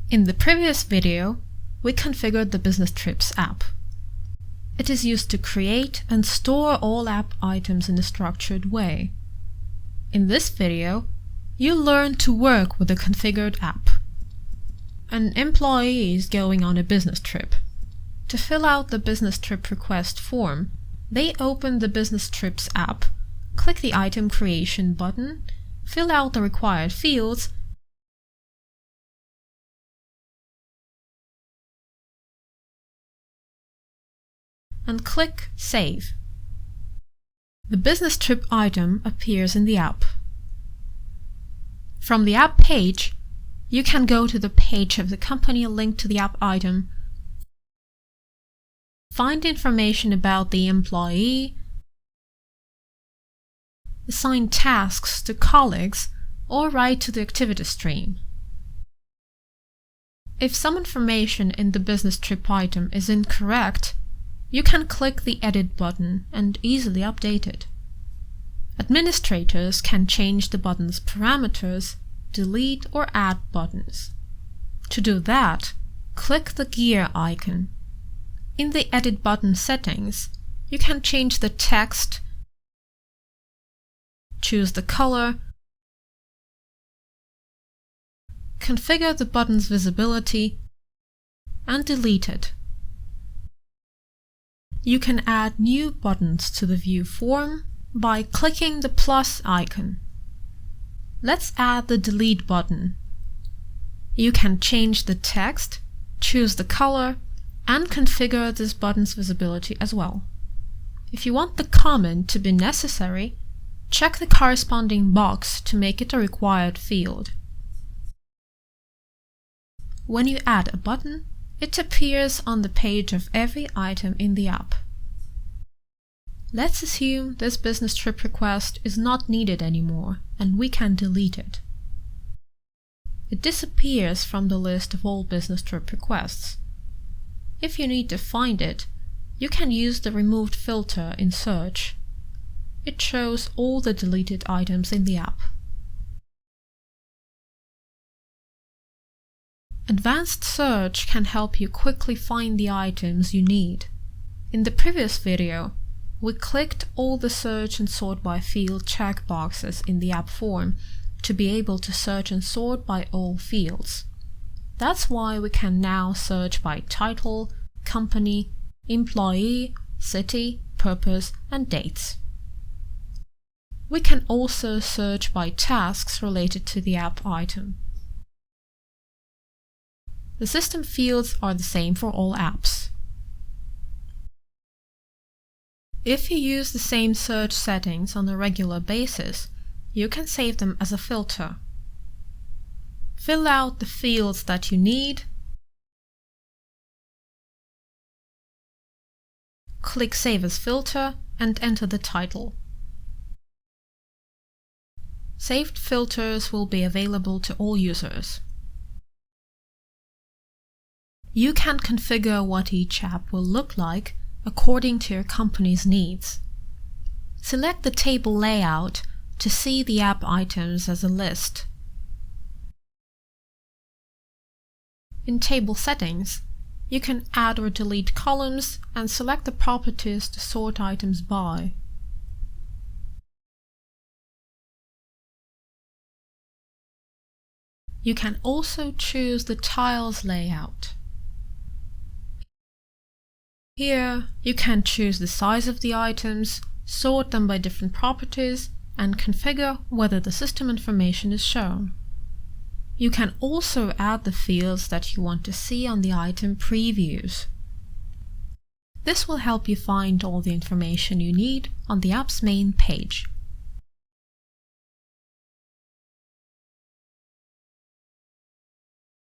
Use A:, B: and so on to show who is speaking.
A: In the previous video, we configured the Business Trips app. It is used to create and store all app items in a structured way. In this video, you'll learn to work with a configured app. An employee is going on a business trip. To fill out the business trip request form, they open the Business Trips app, click the Item Creation button, fill out the required fields, and click Save. The business trip item appears in the app. From the app page, you can go to the page of the company linked to the app item, find information about the employee, assign tasks to colleagues, or write to the activity stream. If some information in the business trip item is incorrect, you can click the Edit button and easily update it. Administrators can change the button's parameters, delete or add buttons. To do that, click the gear icon. In the Edit button settings, you can change the text, choose the color, configure the button's visibility, and delete it. You can add new buttons to the view form by clicking the plus icon. Let's add the Delete button. You can change the text, choose the color, and configure this button's visibility as well. If you want the comment to be necessary, check the corresponding box to make it a required field. When you add a button, it appears on the page of every item in the app. Let's assume this business trip request is not needed anymore and we can delete it. It disappears from the list of all business trip requests. If you need to find it, you can use the removed filter in Search. It shows all the deleted items in the app. Advanced Search can help you quickly find the items you need. In the previous video, we clicked all the Search and Sort by Field checkboxes in the app form to be able to search and sort by all fields. That's why we can now search by title, company, employee, city, purpose, and dates. We can also search by tasks related to the app item. The system fields are the same for all apps. If you use the same search settings on a regular basis, you can save them as a filter. Fill out the fields that you need, click Save as Filter, and enter the title. Saved filters will be available to all users. You can configure what each app will look like according to your company's needs. Select the table layout to see the app items as a list. In Table Settings, you can add or delete columns and select the properties to sort items by. You can also choose the tiles layout. Here, you can choose the size of the items, sort them by different properties, and configure whether the system information is shown. You can also add the fields that you want to see on the item previews. This will help you find all the information you need on the app's main page.